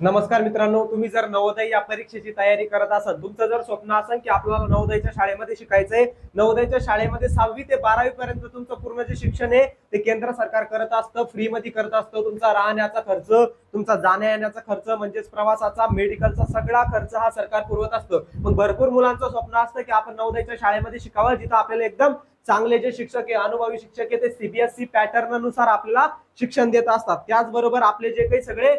नमस्कार मित्रांनो, तुम्ही जर नवोदय या परीक्षेची तयारी करत असाल, तुमचं जर स्वप्न असेल की आपल्याला नवोदयच्या शाळेमध्ये शिकायचंय, नवोदयच्या शाळेमध्ये 6वी ते 12वी पर्यंत तुमचं पूर्ण जे शिक्षण आहे ते केंद्र सरकार करत असतं, फ्री मध्ये करत असतं। तुमचा राहण्याचा खर्च, तुमचा जाण्या येण्याचा खर्च म्हणजेच प्रवासाचा, मेडिकलचा सगळा खर्च हा सरकार पुरवत असतं। मग भरपूर मुलांचं स्वप्न असतं की आपण नवोदयच्या शाळेमध्ये शिकावं, जिथं आपल्याला एकदम चांगले जे शिक्षक आहे, अनुभवी शिक्षक आहे, ते सीबीएसई पॅटर्न नुसार आपल्याला शिक्षण देत असतात। त्याचबरोबर आपले जे काही सगळे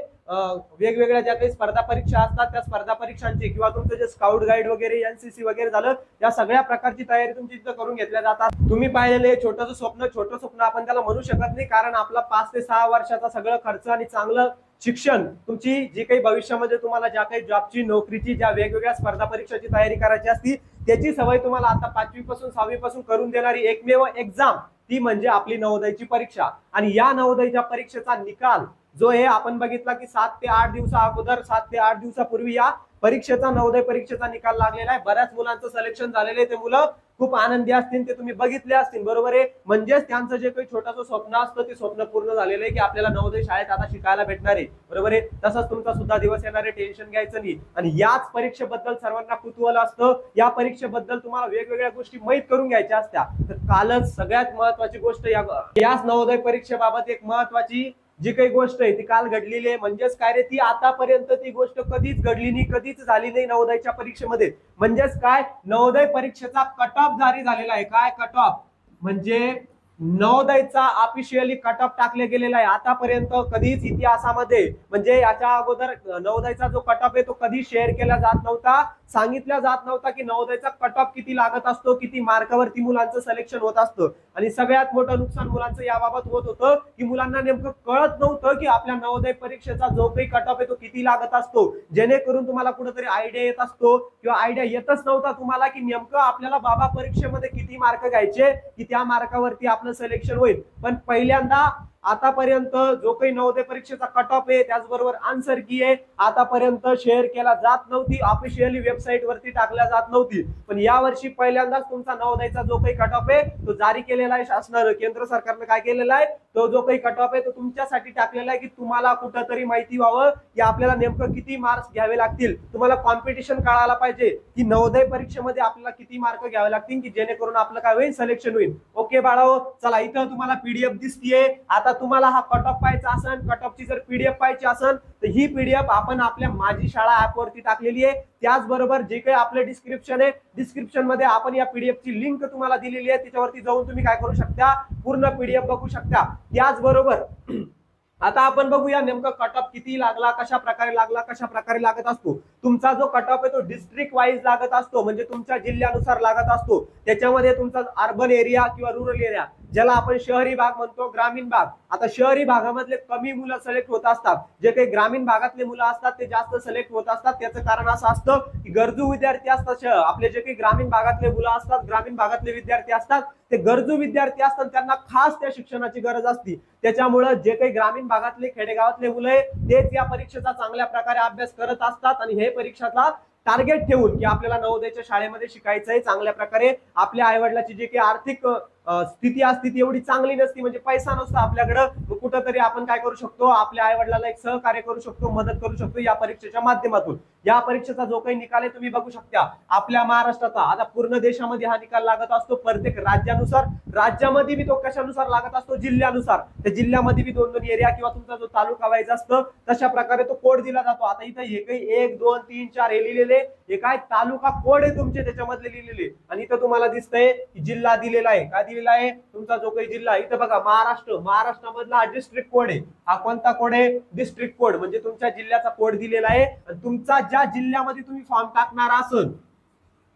वेगवेगळ्या ज्या काही स्पर्धा परीक्षा असतात, त्या स्पर्धा परीक्षांची किंवा तुमचं जे स्काउट गाईड वगैरे, एनसीसी वगैरे झालं, या सगळ्या प्रकारची तयारी तुमची इथं करून घेतल्या जातात। तुम्ही पाहिलेले छोटं स्वप्न आपण त्याला म्हणू शकत नाही, कारण आपला 5 ते 6 वर्षाचा सगळं खर्च आणि चांगलं शिक्षण, तुमची जी काही भविष्यामध्ये तुम्हाला ज्या काही जॉबची, नोकरीची, ज्या वेगवेगळ्या स्पर्धा परीक्षाची तयारी करायची असती, त्याची सवय तुम्हाला आता 5वी पासून 6वी पासून करून देणारी एकमेव एक्झाम ती म्हणजे आपली नवोदयची परीक्षा। आणि या नवोदयच्या परीक्षेचा निकाल जो आहे, आपण बघितला की 7 ते 8 दिवसा अगोदर, 7 ते 8 दिवसापूर्वी या परीक्षेचा, नवोदय परीक्षेचा निकाल लागलेला आहे। बऱ्याच मुलांचं सिलेक्शन झालेलं आहे, ते मुलं खूप आनंदी असतील, ते तुम्ही बघितले असतील, बरोबर आहे। म्हणजेच त्यांचं जे काही छोटंसं स्वप्न असतं ते स्वप्न पूर्ण झालेलं आहे की आपल्याला नवोदय शाळेत आता शिकायला भेटणार आहे, बरोबर आहे। तसंच तुमचा सुद्धा दिवस येणार आहे, टेन्शन घ्यायचं नाही। आणि याच परीक्षेबद्दल सर्वांना कुतूहल असतं, या परीक्षेबद्दल तुम्हाला वेगवेगळ्या गोष्टी माहीत करून घ्यायच्या असत्या। तर कालच सगळ्यात महत्वाची गोष्ट, याच नवोदय परीक्षेबाबत एक महत्वाची जी काही गोष्ट आहे ती काल घडलेली आहे। म्हणजेच काय रे, ती आतापर्यंत ती गोष्ट कधीच घडली नाही, कधीच झाली नाही नवोदयच्या परीक्षेमध्ये। म्हणजेच काय, नवोदय परीक्षेचा कट ऑफ जारी झालेला आहे। काय कट ऑफ म्हणजे नवोदयचा ऑफिशियली कट ऑफ टाकले गेलेला आहे। आतापर्यंत कधीच इतिहासामध्ये, म्हणजे याच्या अगोदर नवोदयचा जो कट ऑफ आहे तो कधी शेअर केला जात नव्हता, सांगितलं जात नव्हता की नवोदयचा कट ऑफ किती लागत असतो, किती मार्कावरती मुलांचं सिलेक्शन होत असतं। आणि सगळ्यात मोठं नुकसान मुलांचं याबाबत होत होतं की मुलांना नेमकं कळत नव्हतं की आपल्या नवोदय परीक्षेचा जो काही कट ऑफ आहे तो किती लागत असतो, जेणेकरून तुम्हाला कुठेतरी आयडिया येत असतो, किंवा आयडिया येतच नव्हता तुम्हाला की नेमकं आपल्याला बाबा परीक्षेमध्ये किती मार्क घ्यायचे की त्या मार्कावरती आपलं सिलेक्शन होईल। पण पहिल्यांदा आतापर्यंत जो काही नवोदय परीक्षेचा कट ऑफ आहे, त्याचबरोबर आन्सर की आहे, आतापर्यंत शेअर केला जात नव्हती, ऑफिशियली वेबसाईट वरती टाकल्या जात नव्हती। पण यावर्षी पहिल्यांदाच तुमचा नवोदयचा जो काही कट ऑफ आहे तो जारी केलेला आहे शासनानं, केंद्र सरकारनं काय केलेला आहे, तो जो काही कट ऑफ आहे तो तुमच्यासाठी टाकलेला आहे की तुम्हाला कुठंतरी माहिती व्हावं की आपल्याला नेमकं किती मार्क्स घ्यावे लागतील। तुम्हाला कॉम्पिटिशन कळायला पाहिजे की नवोदय परीक्षेमध्ये आपल्याला किती मार्क घ्यावे लागतील, की जेणेकरून आपलं काय होईल, सिलेक्शन होईल। ओके बाळाओ, चला इथं तुम्हाला पीडीएफ दिसतीये। आता तुम्हाला हा कट ऑफ पाहायचा असेल, कट ऑफची जर पीडीएफ पाहायची असेल तर ही पीडीएफ आपण आपल्या माझी शाळा ऍप वरती टाकलेली आहे। त्याचबरोबर जे काही आपलं डिस्क्रिप्शन आहे, डिस्क्रिप्शन मध्ये आपण या पीडीएफ ची लिंक तुम्हाला दिलेली आहे, त्याच्यावरती जाऊन तुम्ही काय करू शकता, पूर्ण पीडीएफ बघू शकता। त्याचबरोबर आता आपण बघूया नेमकं कट ऑफ किती लागला, कशा प्रकारे लागला, कशा प्रकारे लागत असतो। तुमचा जो कट ऑफ आहे तो डिस्ट्रिक्ट वाईज लागत असतो, म्हणजे तुमच्या जिल्ह्यानुसार लागत असतो। त्याच्यामध्ये तुमचा अर्बन एरिया किंवा रुरल एरिया, ज्याला आपण शहरी भाग म्हणतो, ग्रामीण भाग, आता शहरी भागामधले कमी मुलं सिलेक्ट होत असतात, जे काही ग्रामीण भागातले मुलं असतात ते जास्त सिलेक्ट होत असतात। त्याचं कारण असं असतं की गरजू विद्यार्थी असतात, आपले जे काही ग्रामीण भागातले मुलं असतात, ग्रामीण भागातले विद्यार्थी असतात, ते गरजू विद्यार्थी असतात, त्यांना खास त्या शिक्षणाची गरज असते। त्याच्यामुळे जे काही ग्रामीण भागातले, खेडेगावातले मुलं आहे तेच या परीक्षेचा चांगल्या प्रकारे अभ्यास करत असतात, आणि हे परीक्षेचा टार्गेट ठेवून की आपल्याला नवोदयच्या शाळेमध्ये शिकायचंय चांगल्या प्रकारे। आपल्या आईवडिलाची जी काही आर्थिक स्थिती असते ती एवढी चांगली नसती, म्हणजे पैसा नसतो आपल्याकडं, कुठंतरी आपण काय करू शकतो, आपल्या आईवडिलाला एक सहकार्य करू शकतो, मदत करू शकतो या परीक्षेच्या माध्यमातून। या परीक्षेचा जो काही निकाल आहे तुम्ही बघू शकता, आपल्या महाराष्ट्राचा, आता पूर्ण देशामध्ये हा निकाल लागत असतो प्रत्येक राज्यानुसार, राज्यामध्ये बी तो कशानुसार लागत असतो, जिल्ह्यानुसार। त्या जिल्ह्यामध्ये बी 2-2 एरिया किंवा तुमचा जो तालुका वाईज असतं तशा प्रकारे तो कोड दिला जातो। आता इथं हे काही 1, 2, 3, 4 हे लिहिलेले, हे काय तालुका कोड आहे तुमचे त्याच्यामधले लिहिलेले, आणि इथं तुम्हाला दिसतंय की जिल्हा दिलेला आहे, काय दिलेला आहे, तुमचा जो काही जिल्हा, इथं बघा महाराष्ट्र, महाराष्ट्रामधला डिस्ट्रिक्ट कोड आहे। हा कोणता कोड आहे, डिस्ट्रिक्ट कोड, म्हणजे तुमच्या जिल्ह्याचा कोड दिलेला आहे। आणि तुमचा ज्या जिल्ह्यामध्ये तुम्ही फॉर्म टाकणार असेल,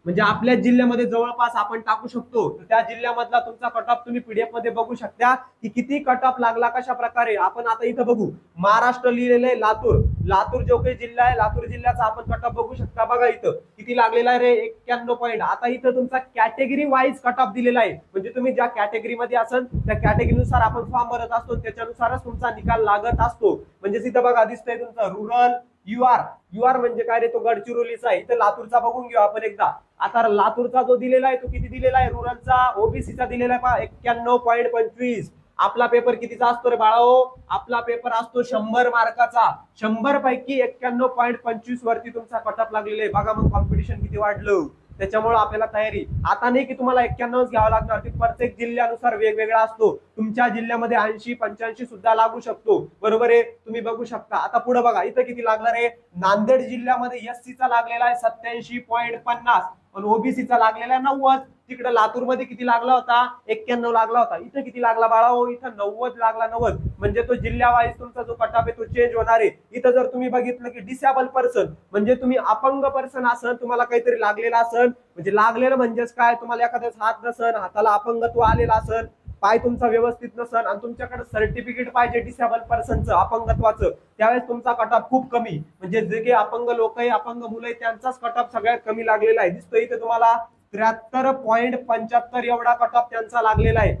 म्हणजे आपल्या जिल्ह्यामध्ये जवळपास आपण टाकू शकतो, तर त्या जिल्ह्यामधला तुमचा कट ऑफ तुम्ही पीडीएफ मध्ये बघू शकता की किती कट ऑफ लागला, कशा प्रकारे। आपण आता इथं बघू, महाराष्ट्र लिहिलेलं आहे, लातूर, लातूर जो काही जिल्हा आहे, लातूर जिल्ह्याचा आपण कट ऑफ बघू शकता। बघा इथं किती लागलेला आहे रे, 91 पॉईंट। आता इथं तुमचा कॅटेगरी वाईज कट ऑफ दिलेला आहे, म्हणजे तुम्ही ज्या कॅटेगरीमध्ये असाल त्या कॅटेगरीनुसार आपण फॉर्म भरत असतो, त्याच्यानुसारच तुमचा निकाल लागत असतो। म्हणजे इथं बघा दिसतंय तुमचं रुरल युआर, युआर म्हणजे काय रे, तो गडचिरोलीचा आहे। इथं लातूरचा बघून घेऊ आपण एकदा। आता लातूरचा जो दिलेला आहे तो किती दिलेला आहे, रुरलचा, ओबीसीचा दिलेला आहे 91.25। आपला पेपर कितीचा असतो रे बाळाओ? आपला पेपर असतो 100 मार्काचा. 100 पैकी 91.25 वरती तुमचा कटअप लागलेला आहे. बघा मग कॉम्पिटिशन किती वाढलं. त्याच्यामुळे आपल्याला तयारी आता नाही की तुम्हाला 91 घ्यावं लागणार, ते प्रत्येक जिल्ह्यानुसार वेगवेगळा असतो. तुमच्या जिल्ह्यामध्ये 80-85 सुद्धा लागू शकतो. बरोबर आहे, तुम्ही बघू शकता. आता पुढे बघा इथं किती लागणार आहे. नांदेड जिल्ह्यामध्ये एससी चा लागलेला आहे 87.50 आणि ओबीसी चा लागलेला आहे 90. तिकडे लातूर मध्ये किती लागला होता? 91 लागला होता. इथं किती लागला बाळाओ? इथं 90 लागला. 90 म्हणजे तो जिल्ह्यावाईज तुमचा जो कटअप आहे तो चेंज होणार आहे. इथं जर तुम्ही बघितलं की डिसेबल पर्सन म्हणजे तुम्ही अपंग पर्सन असन, तुम्हाला काहीतरी लागलेला असन, म्हणजे लागलेलं म्हणजेच काय, तुम्हाला एखाद्याच हात नसन, हाताला अपंगत्व आलेला असन, पाय तुमचा व्यवस्थित नसन आणि तुमच्याकडे सर्टिफिकेट पाहिजे डिसेबल पर्सनचं अपंगत्वाचं, त्यावेळेस तुमचा कटअप खूप कमी, म्हणजे जे काही अपंग लोक आहे, अपंग मुलं आहे, त्यांचाच कटअप सगळ्यात कमी लागलेला आहे. दिसतोय इथे तुम्हाला 73.75 एवढा कटअप त्यांचा लागलेला आहे.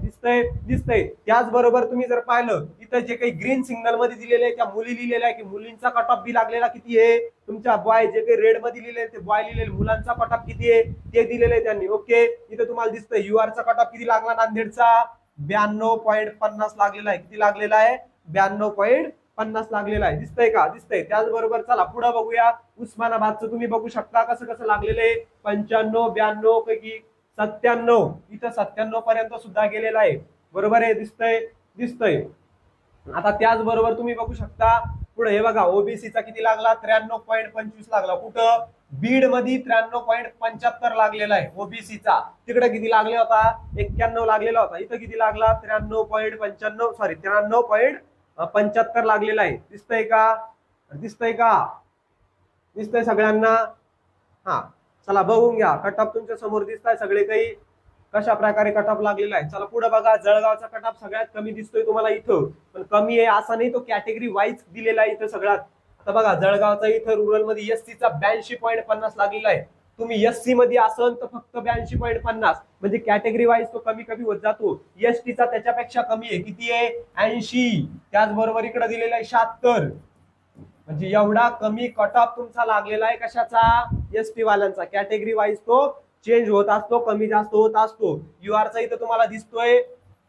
दिसतंय. त्याचबरोबर तुम्ही जर पाहिलं इथं जे काही ग्रीन सिग्नल मध्ये दिलेले आहे त्या मुली लिहिलेल्या आहे की मुलींचा कटअप बी लागलेला किती आहे. तुमच्या बॉय जे काही रेड मध्ये लिहिलेले ते बॉय लिहिलेले, मुलांचा कटअप किती आहे ते दिलेले आहे त्यांनी. ओके, इथे तुम्हाला दिसतंय युआरचा कटअप किती लागला नांदेडचा 92.50 लागलेला आहे. किती लागलेला आहे? 92.50 लागलेला आहे. दिसतंय का? दिसतंय. त्याचबरोबर चला पुढे बघूया. उस्मानाबादचं तुम्ही बघू शकता कसं कसं लागलेलं आहे. 95, 92 पैकी 97, इथं 97 पर्यंत सुद्धा गेलेला आहे. बरोबर आहे, दिसतंय. आता त्याचबरोबर तुम्ही बघू शकता पुढे हे बघा ओबीसीचा किती लागला 93.25 लागला. कुठं? बीड मध्ये 93.75 लागलेला आहे ओबीसीचा. तिकडे किती लागला होता? 91 लागलेला होता. इथं किती लागला? 93.95 सॉरी 93.75 लागलेला आहे. दिसतंय सगळ्यांना? हा, चला बघून घ्या. कटअप तुमच्या समोर दिसताय सगळे काही कशा प्रकारे कटअप लागलेला आहे. चला पुढे बघा. जळगावचा कटअप सगळ्यात कमी दिसतोय तुम्हाला इथं, पण कमी आहे असा नाही, तो कॅटेगरी वाईज दिलेला आहे इथं सगळ्यात. आता बघा जळगावचा इथं रुरल मध्ये एससी चा 82.50 लागलेला आहे. तुम्ही एससी मध्ये असाल तर फक्त 82.50, म्हणजे कॅटेगरी वाईज तो कमी कमी होत जातो. एसटी चा त्याच्यापेक्षा कमी आहे. किती आहे? 80. त्याचबरोबर इकडे दिलेला आहे 76, म्हणजे एवढा कमी कटअप तुमचा लागलेला आहे. कशाचा? एसटी वाल्यांचा. कॅटेगरी वाईज तो चेंज होत असतो, कमी जास्त होत असतो. युआरचा इथं तुम्हाला दिसतोय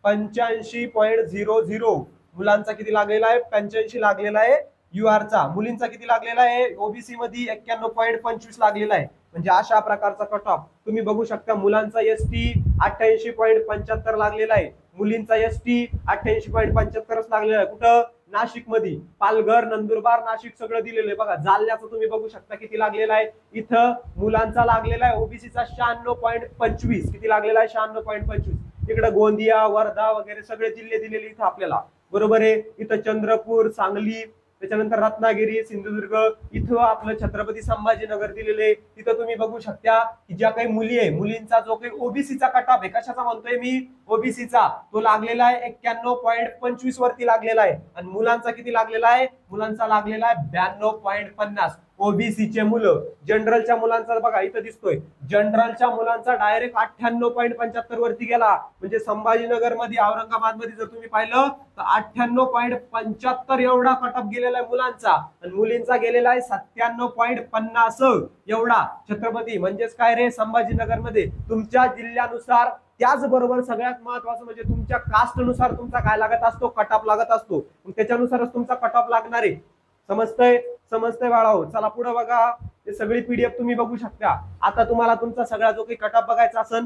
85.00. मुलांचा किती लागलेला आहे? 85 लागलेला आहे युआरचा. मुलींचा किती लागलेला आहे? ओबीसी मध्ये 91.25 लागलेला आहे. म्हणजे अशा प्रकारचा कटअप तुम्ही बघू शकता. मुलांचा एसटी 88.75 लागलेला आहे. मुलींचा एसटी 88.75 लागलेला आहे. कुठं? नाशिक मध्ये. पालघर, नंदुरबार, नाशिक सगळं दिलेलं आहे. बघा जालन्याचं तुम्ही बघू शकता किती लागलेला आहे. इथं मुलांचा लागलेला आहे ओबीसीचा 96.25. किती लागलेला आहे? 96.25. इकडे गोंदिया, वर्धा वगैरे सगळे जिल्हे दिलेले इथं आपल्याला. बरोबर आहे. इथं चंद्रपूर, सांगली, त्याच्यानंतर रत्नागिरी, सिंधुदुर्ग, इथं आपलं छत्रपती संभाजीनगर दिलेले. तिथं तुम्ही बघू शकता की ज्या काही मुली आहे, मुलींचा जो काही ओबीसीचा कटअप आहे, कशाचा म्हणतोय मी? ओबीसीचा. तो लागलेला आहे 91.25 वरती लागलेला आहे. आणि मुलांचा किती लागलेला आहे? मुलांचा लागलेला आहे 92.50. ओबीसीचे मुलं. जनरलच्या मुलांचा बघा इथं दिसतोय, जनरलच्या मुलांचा डायरेक्ट 98.75 वरती गेला. म्हणजे संभाजीनगर मध्ये, औरंगाबाद मध्ये जर तुम्ही पाहिलं तर 98.75 एवढा कटअप गेलेला आहे मुलांचा. आणि मुलींचा गेलेला आहे 97.50 एवढा. छत्रपती म्हणजेच काय रे? संभाजीनगर मध्ये तुमच्या जिल्ह्यानुसार. त्याचबरोबर सगळ्यात महत्वाचं म्हणजे तुमच्या कास्ट नुसार तुमचा काय लागत असतो? कटअप लागत असतो. त्याच्यानुसारच तुमचा कटअप लागणार आहे. समजतंय बाळाहो? चला पुढे बघा. हे सगळी पीडीएफ तुम्ही बघू शकता. आता तुम्हाला तुमचा सगळा जो काही कटअप बघायचा असेल,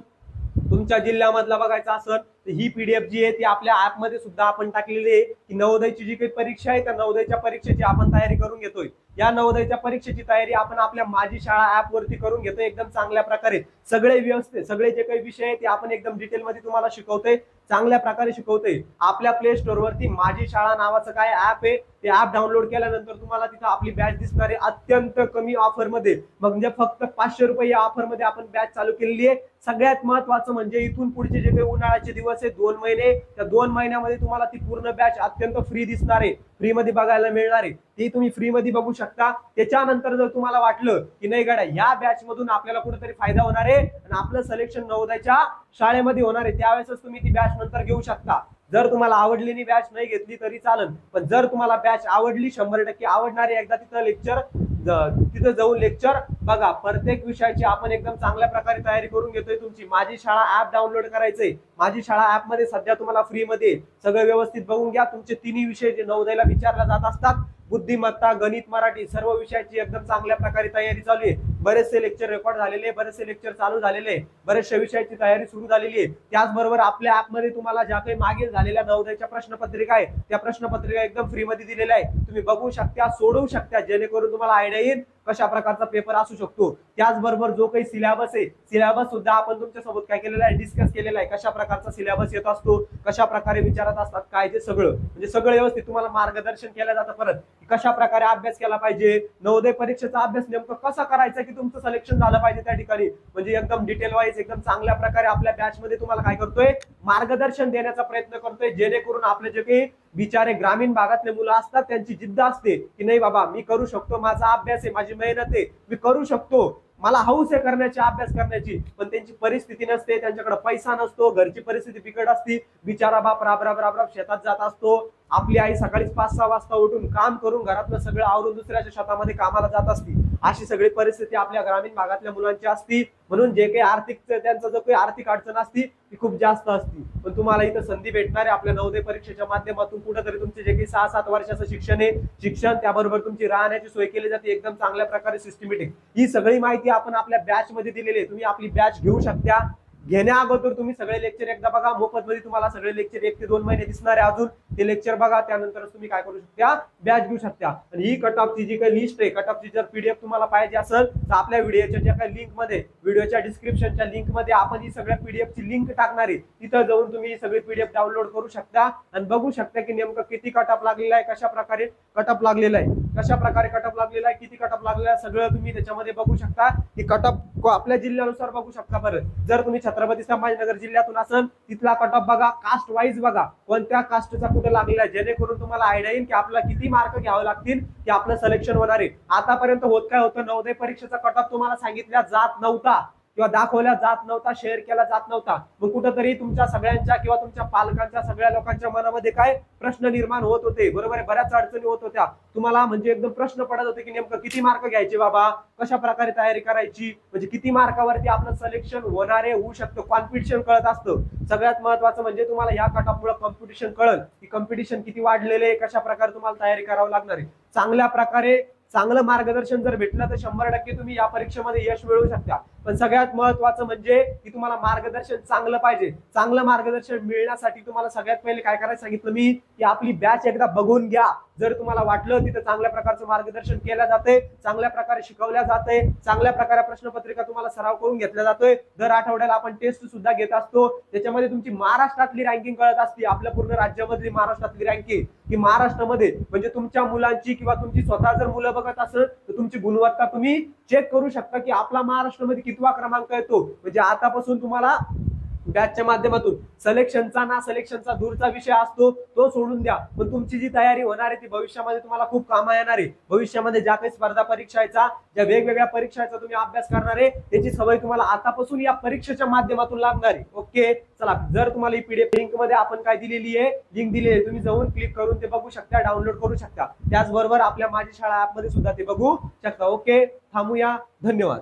तुमच्या जिल्ह्यामधला बघायचा असेल, तर ही पीडीएफ जी आहे ती आपल्या ऍप मध्ये सुद्धा आपण टाकलेली आहे. की नवोदयची जी काही परीक्षा आहे त्या नवोदयच्या परीक्षेची आपण तयारी करून घेतोय. या नवोदयच्या परीक्षेची तयारी आपण आपल्या माझी शाळा ऍप वरती करून घेतोय एकदम चांगल्या प्रकारे. सगळे व्यवस्थित सगळे जे काही विषय आहे ते आपण एकदम डिटेल मध्ये तुम्हाला शिकवतोय, चांगल्या प्रकारे शिकवतोय. आपल्या प्ले स्टोर वरती माझी शाळा नावाचं काय ऍप आहे, ते ऍप डाउनलोड केल्यानंतर तुम्हाला तिथं आपली बॅच दिसणार आहे अत्यंत कमी ऑफर मध्ये. म्हणजे फक्त 500 रुपये या ऑफर मध्ये आपण बॅच चालू केलेली आहे. सगळ्यात महत्वाचं म्हणजे इथून पुढचे जे काही उन्हाळ्याचे दिवस आहे 2 महिने, त्या 2 महिन्यामध्ये तुम्हाला ती पूर्ण बॅच अत्यंत फ्री दिसणार आहे, फ्री मध्ये बघायला मिळणार आहे. ती तुम्ही फ्री मध्ये बघू शकता. त्याच्यानंतर जर तुम्हाला वाटलं की नाही गड्या या बॅच मधून आपल्याला कुठेतरी फायदा होणार आहे आणि आपलं सिलेक्शन नवोदयच्या शाळेमध्ये होणार आहे, त्यावेळेसच तुम्ही ती बॅच नंतर घेऊ शकता. जर तुम्हाला आवडली नाही बॅच नाही घेतली तरी चालेल, पण जर तुम्हाला बॅच आवडली, 100% आवडणारे, एकदा तिथं लेक्चर तिथं जाऊन लेक्चर बघा. प्रत्येक विषयाची आपण एकदम चांगल्या प्रकारे तयारी करून घेतोय. तुमची माझी शाळा ऍप डाउनलोड करायचंय. माझी शाळा ऍप मध्ये सध्या तुम्हाला फ्री मध्ये सगळं व्यवस्थित बघून घ्या. तुमचे तिन्ही विषय जे नवोदयला विचारला जात असतात, बुद्धिमत्ता, गणित, मराठी, सर्व विषयाची एकदम चांगल्या प्रकारे तयारी चालू आहे. बरेचसे लेक्चर रेकॉर्ड झालेले, बरेचसे लेक्चर चालू झालेले, बरेचशा विषयाची तयारी सुरू झालेली आहे. त्याचबरोबर आपल्या ऍपमध्ये तुम्हाला ज्या काही मागील झालेल्या नवोदयच्या प्रश्नपत्रिका आहे त्या प्रश्नपत्रिका एकदम फ्री मध्ये दिलेल्या आहे. तुम्ही बघू शकता, सोडवू शकता, जेणेकरून तुम्हाला आयडिया येईल कशा प्रकारचा पेपर असू शकतो. त्याचबरोबर जो काही सिलेबस आहे, सिलेबस सुद्धा आपण तुमच्या सोबत काय केलेला आहे, डिस्कस केलेला आहे. कशा प्रकारचा सिलेबस येत असतो, कशा प्रकारे विचारत असतात, काय ते सगळं म्हणजे सगळं व्यवस्थित तुम्हाला मार्गदर्शन केलं जातं. परत कशा प्रकारे अभ्यास केला पाहिजे, नवोदय परीक्षेचा अभ्यास नेमकं कसा करायचा की तुमचं सिलेक्शन झालं पाहिजे त्या ठिकाणी, म्हणजे एकदम डिटेल वाईज एकदम चांगल्या प्रकारे आपल्या बॅच मध्ये तुम्हाला काय करतोय, मार्गदर्शन देण्याचा प्रयत्न करतोय. जेणेकरून आपले जे काही बिचारे ग्रामीण भागातले मुलं असतात त्यांची जिद्द असते की नाही बाबा मी करू शकतो, माझा अभ्यास आहे, माझी मेहनत आहे, मी करू शकतो, मला हौस आहे करण्याची, अभ्यास करण्याची. पण त्यांची परिस्थिती नसते, त्यांच्याकडे पैसा नसतो, घरची परिस्थिती बिकट असती. बिचारा बाप राब राब राब राब शेतात जात असतो. आपली आई सकाळीच 5-6 वाजता उठून काम करून घरातलं सगळं आवरून दुसऱ्याच्या शेतामध्ये कामाला जात असती. अशी सगळी परिस्थिती आपल्या ग्रामीण भागातल्या मुलांची असती. म्हणून जे काही आर्थिक त्यांचा जो काही आर्थिक अडचण असती ती खूप जास्त असती. पण तुम्हाला इथं संधी भेटणार आहे आपल्या नवोदय परीक्षेच्या माध्यमातून. कुठेतरी तुमचे जे काही 6-7 वर्षाचं शिक्षण आहे, शिक्षण त्याबरोबर तुमची राहण्याची सोय केली जाते एकदम चांगल्या प्रकारे सिस्टमॅटिक. ही सगळी माहिती आपण आपल्या बॅच मध्ये दिलेली आहे. तुम्ही आपली बॅच घेऊ शकता. घेण्या अगोदर तुम्ही सगळे लेक्चर एकदा बघा. मोफत मध्ये तुम्हाला सगळे लेक्चर 1 ते 2 महिने दिसणार आहे. अजून ते लेक्चर बघा, त्यानंतरच तुम्ही काय करू शकता, बॅच घेऊ शकता. आणि ही कट ऑफची जी काही लिस्ट आहे, कट ऑफची जर पीडीएफ तुम्हाला पाहिजे असेल तर आपल्या व्हिडिओच्या ज्या काही लिंक मध्ये, व्हिडिओच्या डिस्क्रिप्शनच्या लिंक मध्ये आपण ही सगळ्या पीडीएफ ची लिंक टाकणार आहे. तिथं जाऊन तुम्ही ही सगळी पीडीएफ डाउनलोड करू शकता आणि बघू शकता की नेमकं किती कट ऑफ लागलेला आहे, कशा प्रकारे कट ऑफ लागलेला आहे, कशा प्रकारे कट ऑफ लागलेला आहे, किती कट ऑफ लागलेला आहे, सगळं तुम्ही त्याच्यामध्ये बघू शकता. की कट ऑफ आपल्या जिल्ह्यानुसार बघू शकता. बरं, जर तुम्ही छत्रपती संभाजीनगर जिल्ह्यातून असेल तिथला कट ऑफ बघा, कास्ट वाईज बघा, कोणत्या कास्टचा कुठे लागलेला आहे, जेणेकरून तुम्हाला आयडिया येईल की आपल्याला किती मार्क घ्यावे लागतील की आपलं सिलेक्शन होणार आहे. आतापर्यंत होत काय होतं, नवोदय परीक्षेचा कट ऑफ तुम्हाला सांगितल्या जात नव्हता किंवा दाखवल्या जात नव्हता, शेअर केला जात नव्हता. मग कुठेतरी तुमच्या सगळ्यांच्या किंवा तुमच्या पालकांच्या सगळ्या लोकांच्या मनामध्ये काय प्रश्न निर्माण होत होते, बरोबर आहे, बऱ्याच अडचणी होत होत्या. तुम्हाला म्हणजे एकदम प्रश्न पडत होते की नेमकं किती मार्क घ्यायचे बाबा, कशा प्रकारे तयारी करायची, म्हणजे किती मार्कावरती आपलं सिलेक्शन होणार आहे, होऊ शकतं, कॉम्पिटिशन कळत असतं. सगळ्यात महत्वाचं म्हणजे तुम्हाला या कट ऑफ मुळे कॉम्पिटिशन कळल की कॉम्पिटिशन किती वाढलेले आहे, कशा प्रकारे तुम्हाला तयारी करावी लागणार आहे. चांगल्या प्रकारे चांगलं मार्गदर्शन जर भेटलं तर 100% तुम्ही या परीक्षेमध्ये यश मिळवू शकता. पण सगळ्यात महत्वाचं म्हणजे की तुम्हाला मार्गदर्शन चांगलं पाहिजे. चांगलं मार्गदर्शन मिळण्यासाठी तुम्हाला सगळ्यात पहिले काय करायचं सांगितलं मी, की आपली बॅच एकदा बघून घ्या. जर तुम्हाला वाटलं तिथे चांगल्या प्रकारचं मार्गदर्शन केलं जाते, चांगल्या प्रकारे शिकवल्या जाते, चांगल्या प्रकारे प्रश्नपत्रिका तुम्हाला सराव करून घेतला जातोय, दर आठवड्याला आपण टेस्ट सुद्धा घेत असतो, त्याच्यामध्ये तुमची महाराष्ट्रातली रँकिंग कळत असते, आपल्या पूर्ण राज्यामधली महाराष्ट्रातली रँकिंग की महाराष्ट्रामध्ये म्हणजे तुमच्या मुलांची किंवा तुमची स्वतः जर मुलं बघत असेल तर तुमची गुणवत्ता तुम्ही चेक करू शकता की आपला महाराष्ट्रामध्ये कितवा क्रमांक येतो. म्हणजे आतापासून तुम्हाला बॅचच्या माध्यमातून सिलेक्शनचा ना सिलेक्शनचा दूरचा विषय असतो तो सोडून द्या. पण तुमची जी तयारी होणार आहे ती भविष्यामध्ये तुम्हाला खूप कामा येणार आहे. भविष्यामध्ये ज्या काही स्पर्धा परीक्षाचा, ज्या वेगवेगळ्या परीक्षाचा तुम्ही अभ्यास करणार आहे त्याची सवय तुम्हाला आतापासून या परीक्षेच्या माध्यमातून लागणार आहे. ओके, चला, जर तुम्हाला ही पीडीएफ लिंक मध्ये आपण काय दिलेली आहे, लिंक दिलेली आहे, तुम्ही जाऊन क्लिक करून ते बघू शकता, डाउनलोड करू शकता. त्याचबरोबर आपल्या माझी शाळा ऍप मध्ये सुद्धा ते बघू शकता. ओके, थांबूया, धन्यवाद.